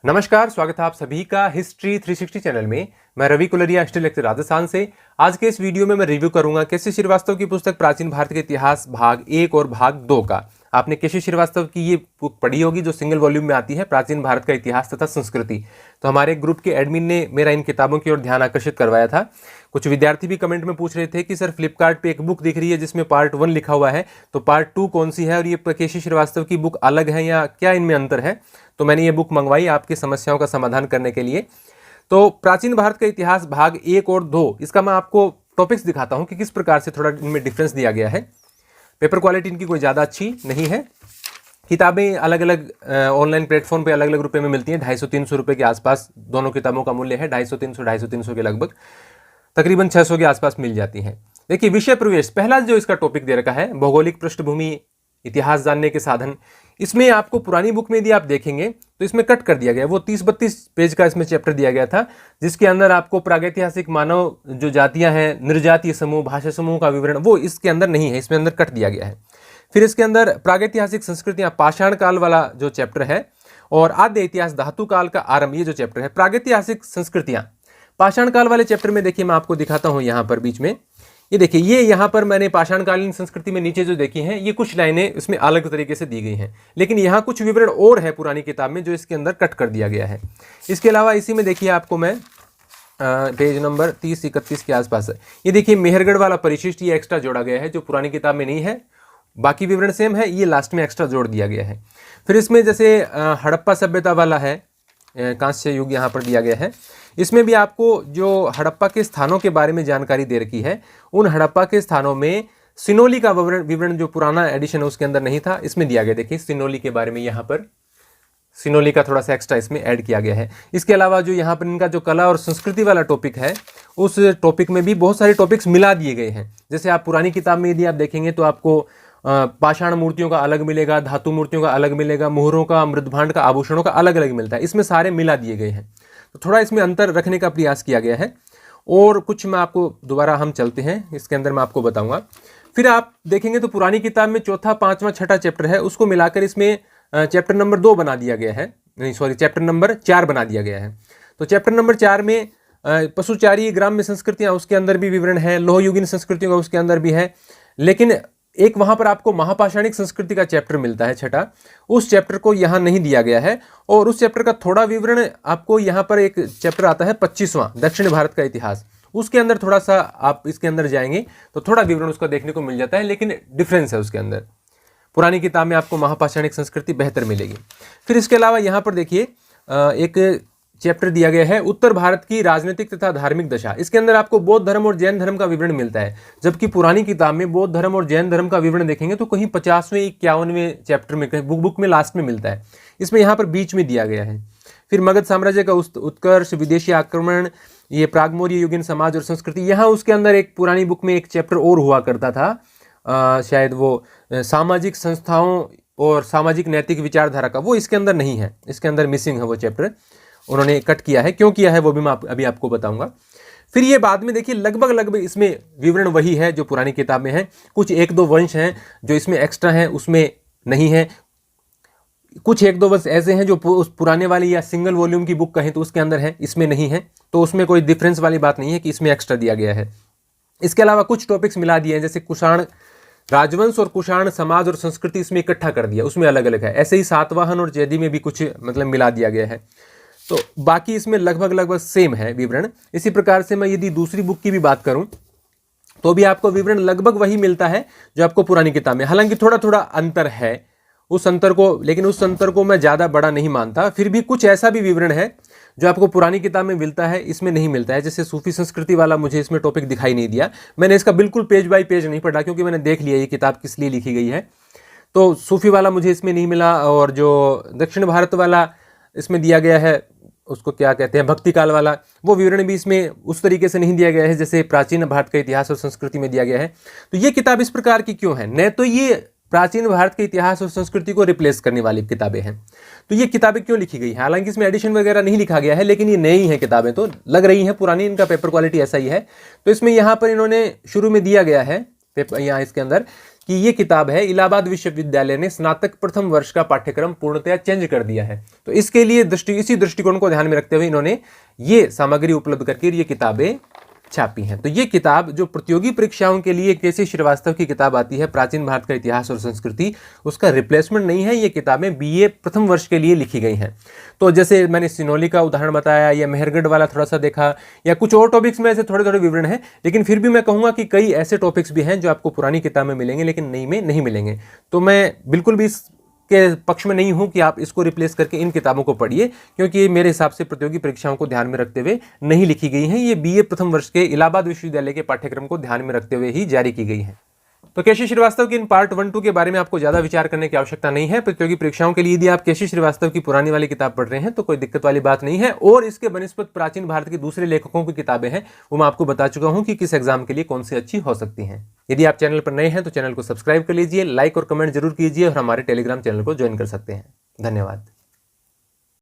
नमस्कार, स्वागत है आप सभी का हिस्ट्री 360 चैनल में। मैं रवि कुलरिया, हिस्ट्री लेक्चर राजस्थान से। आज के इस वीडियो में मैं रिव्यू करूंगा केसी श्रीवास्तव की पुस्तक प्राचीन भारत के इतिहास भाग 1 और भाग 2 का। आपने केसी श्रीवास्तव की ये बुक पढ़ी होगी जो सिंगल वॉल्यूम में आती है, प्राचीन भारत का इतिहास तथा संस्कृति। तो हमारे ग्रुप के एडमिन ने मेरा इन किताबों की ओर ध्यान आकर्षित करवाया था। कुछ विद्यार्थी भी कमेंट में पूछ रहे थे कि सर फ्लिपकार्ट पे एक बुक दिख रही है जिसमें पार्ट 1 लिखा हुआ है, तो पार्ट 2 कौन सी है और ये केसी श्रीवास्तव की बुक अलग है या क्या इनमें अंतर है। तो मैंने ये बुक मंगवाई आपकी समस्याओं का समाधान करने के लिए। तो प्राचीन भारत का इतिहास भाग 1 और 2, इसका मैं आपको टॉपिक्स दिखाता हूं कि किस प्रकार से थोड़ा इनमें डिफरेंस दिया गया है। पेपर क्वालिटी इनकी कोई ज़्यादा अच्छी नहीं है। किताबें अलग अलग ऑनलाइन प्लेटफॉर्म पे अलग अलग रुपए में मिलती हैं। 250-300 रुपए के आसपास दोनों किताबों का मूल्य है। 250-300 के लगभग, तकरीबन 600 के आसपास मिल जाती हैं। देखिए, विषय प्रवेश पहला जो इसका टॉपिक दे रखा है, भौगोलिक पृष्ठभूमि, इतिहास जानने के साधन। इसमें आपको पुरानी बुक में यदि आप देखेंगे तो इसमें कट कर दिया गया है। वो 30-32 पेज का इसमें चैप्टर दिया गया था, जिसके अंदर आपको प्रागैतिहासिक मानव जो जातियां हैं, निर्जातीय समूह, भाषा समूह का विवरण वो इसके अंदर नहीं है, इसमें अंदर कट दिया गया है। फिर इसके अंदर प्रागैतिहासिक संस्कृतियां, पाषाण काल वाला जो चैप्टर है, और आद्य इतिहास, धातु काल का आरंभ, ये जो चैप्टर है। प्रागैतिहासिक संस्कृतियां पाषाण काल वाले चैप्टर में देखिए, मैं आपको दिखाता हूं यहां पर बीच में। ये देखिए, ये यहाँ पर मैंने पाषाणकालीन संस्कृति में नीचे जो देखी हैं, ये कुछ लाइनें इसमें अलग तरीके से दी गई हैं, लेकिन यहाँ कुछ विवरण और है पुरानी किताब में जो इसके अंदर कट कर दिया गया है। इसके अलावा इसी में देखिए, आपको मैं पेज नंबर 30-31 के आसपास है, ये देखिए मेहरगढ़ वाला परिशिष्ट, ये एक्स्ट्रा जोड़ा गया है जो पुरानी किताब में नहीं है। बाकी विवरण सेम है, ये लास्ट में एक्स्ट्रा जोड़ दिया गया है। फिर इसमें जैसे हड़प्पा सभ्यता वाला है, कांस्य युग यहाँ पर दिया गया है। इसमें भी आपको जो हड़प्पा के स्थानों के बारे में जानकारी दे रखी है। उन हड़प्पा के स्थानों में सिनोली का विवरण जो पुराना एडिशन है उसके अंदर नहीं था, इसमें दिया गया। देखिए, सिनोली के बारे में यहाँ पर सिनोली का थोड़ा सा एक्स्ट्रा इसमें ऐड किया गया है। इसके अलावा जो यहाँ पर इनका जो कला और संस्कृति वाला टॉपिक है, उस टॉपिक में भी बहुत सारे टॉपिक्स मिला दिए गए हैं। जैसे आप पुरानी किताब में यदि आप देखेंगे तो आपको पाषाण मूर्तियों का अलग मिलेगा, धातु मूर्तियों का अलग मिलेगा, मोहरों का, मृदभांड का, आभूषणों का अलग अलग मिलता है। इसमें सारे मिला दिए गए हैं, तो थोड़ा इसमें अंतर रखने का प्रयास किया गया है। और कुछ मैं आपको दोबारा हम चलते हैं, इसके अंदर मैं आपको बताऊंगा। फिर आप देखेंगे तो पुरानी किताब में चौथा, पांचवा, छठा चैप्टर है, उसको मिलाकर इसमें चैप्टर नंबर 2 बना दिया गया है, नहीं सॉरी, चैप्टर नंबर 4 बना दिया गया है। तो चैप्टर नंबर 4 में पशुचारी ग्राम्य संस्कृतियां, उसके अंदर भी विवरण है। लोहयुगीन संस्कृतियों का उसके अंदर भी है। लेकिन एक वहां पर आपको महापाषाणिक संस्कृति का चैप्टर मिलता है, छठा, उस चैप्टर को यहां नहीं दिया गया है। और उस चैप्टर का थोड़ा विवरण आपको यहां पर एक चैप्टर आता है 25वां, दक्षिण भारत का इतिहास, उसके अंदर थोड़ा सा आप इसके अंदर जाएंगे तो थोड़ा विवरण उसका देखने को मिल जाता है, लेकिन डिफरेंस है उसके अंदर। पुरानी किताब में आपको महापाषाणिक संस्कृति बेहतर मिलेगी। फिर इसके अलावा यहाँ पर देखिए एक चैप्टर दिया गया है, उत्तर भारत की राजनीतिक तथा धार्मिक दशा। इसके अंदर आपको बौद्ध धर्म और जैन धर्म का विवरण मिलता है, जबकि पुरानी किताब में बौद्ध धर्म और जैन धर्म का विवरण देखेंगे तो कहीं 50वें 51वें चैप्टर में, कहीं बुक में लास्ट में मिलता है। इसमें यहाँ पर बीच में दिया गया है। फिर मगध साम्राज्य का उत्कर्ष, विदेशी आक्रमण, ये प्रागमौर्य युगीन समाज और संस्कृति, यहाँ उसके अंदर एक पुरानी बुक में एक चैप्टर और हुआ करता था, शायद वो सामाजिक संस्थाओं और सामाजिक नैतिक विचारधारा का, वो इसके अंदर नहीं है, इसके अंदर मिसिंग है वो चैप्टर, उन्होंने कट किया है। क्यों किया है वो भी मैं अभी आपको बताऊंगा। फिर ये बाद में देखिए, लगभग इसमें विवरण वही है जो पुरानी किताब में है। कुछ 1-2 वंश हैं जो इसमें एक्स्ट्रा हैं, उसमें नहीं है। कुछ 1-2 वंश ऐसे हैं जो उस पुराने वाली या सिंगल वॉल्यूम की बुक कहें तो उसके अंदर है, इसमें नहीं है। तो उसमें कोई डिफरेंस वाली बात नहीं है कि इसमें एक्स्ट्रा दिया गया है। इसके अलावा कुछ टॉपिक्स मिला दिए हैं, जैसे कुषाण राजवंश और कुषाण समाज और संस्कृति इसमें इकट्ठा कर दिया, उसमें अलग अलग है। ऐसे ही सातवाहन और जैदी में भी कुछ मतलब मिला दिया गया है। तो बाकी इसमें लगभग सेम है विवरण। इसी प्रकार से मैं यदि दूसरी बुक की भी बात करूं तो भी आपको विवरण लगभग वही मिलता है जो आपको पुरानी किताब में। हालांकि थोड़ा थोड़ा अंतर है उस अंतर को, लेकिन उस अंतर को मैं ज़्यादा बड़ा नहीं मानता। फिर भी कुछ ऐसा भी विवरण है जो आपको पुरानी किताब में मिलता है, इसमें नहीं मिलता है। जैसे सूफी संस्कृति वाला मुझे इसमें टॉपिक दिखाई नहीं दिया। मैंने इसका बिल्कुल पेज बाय पेज नहीं पढ़ा, क्योंकि मैंने देख लिया ये किताब किस लिए लिखी गई है। तो सूफी वाला मुझे इसमें नहीं मिला। और जो दक्षिण भारत वाला इसमें दिया गया है, उसको क्या कहते हैं, भक्ति काल वाला, वो विवरण भी इसमें उस तरीके से नहीं दिया गया है जैसे प्राचीन भारत का इतिहास और संस्कृति में दिया गया है। तो ये किताब इस प्रकार की क्यों है? न तो ये प्राचीन भारत के इतिहास और संस्कृति को रिप्लेस करने वाली किताबें हैं, तो ये किताबें क्यों लिखी गई हैं? हालांकि इसमें एडिशन वगैरह नहीं लिखा गया है, लेकिन ये नई हैं किताबें, तो लग रही हैं पुरानी, इनका पेपर क्वालिटी ऐसा ही है। तो इसमें यहाँ पर इन्होंने शुरू में दिया गया है यहाँ इसके अंदर कि ये किताब है इलाहाबाद विश्वविद्यालय ने स्नातक प्रथम वर्ष का पाठ्यक्रम पूर्णतया चेंज कर दिया है। तो इसके लिए इसी दृष्टिकोण को ध्यान में रखते हुए इन्होंने ये सामग्री उपलब्ध करके ये किताबें छापी हैं। तो ये किताब जो प्रतियोगी परीक्षाओं के लिए केसी श्रीवास्तव की किताब आती है, प्राचीन भारत का इतिहास और संस्कृति, उसका रिप्लेसमेंट नहीं है। ये किताबें बीए प्रथम वर्ष के लिए लिखी गई हैं। तो जैसे मैंने सिनोली का उदाहरण बताया या मेहरगढ़ वाला थोड़ा सा देखा, या कुछ और टॉपिक्स में ऐसे थोड़े थोड़े विवरण हैं, लेकिन फिर भी मैं कहूँगा कि कई ऐसे टॉपिक्स भी हैं जो आपको पुरानी किताब में मिलेंगे लेकिन नई में नहीं मिलेंगे। तो मैं बिल्कुल भी के पक्ष में नहीं हूं कि आप इसको रिप्लेस करके इन किताबों को पढ़िए, क्योंकि ये मेरे हिसाब से प्रतियोगी परीक्षाओं को ध्यान में रखते हुए नहीं लिखी गई हैं। ये बीए प्रथम वर्ष के इलाहाबाद विश्वविद्यालय के पाठ्यक्रम को ध्यान में रखते हुए ही जारी की गई है। तो केसी श्रीवास्तव के इन पार्ट 1, 2 के बारे में आपको ज्यादा विचार करने की आवश्यकता नहीं है। प्रतियोगी परीक्षाओं के लिए यदि आप केसी श्रीवास्तव की पुरानी वाली किताब पढ़ रहे हैं तो कोई दिक्कत वाली बात नहीं है। और इसके बनिस्पत प्राचीन भारत के दूसरे लेखकों की किताबें हैं, वो मैं आपको बता चुका हूं कि किस एग्जाम के लिए कौन सी अच्छी हो सकती हैं। यदि आप चैनल पर नए हैं तो चैनल को सब्सक्राइब कर लीजिए, लाइक और कमेंट जरूर कीजिए और हमारे टेलीग्राम चैनल को ज्वाइन कर सकते हैं। धन्यवाद।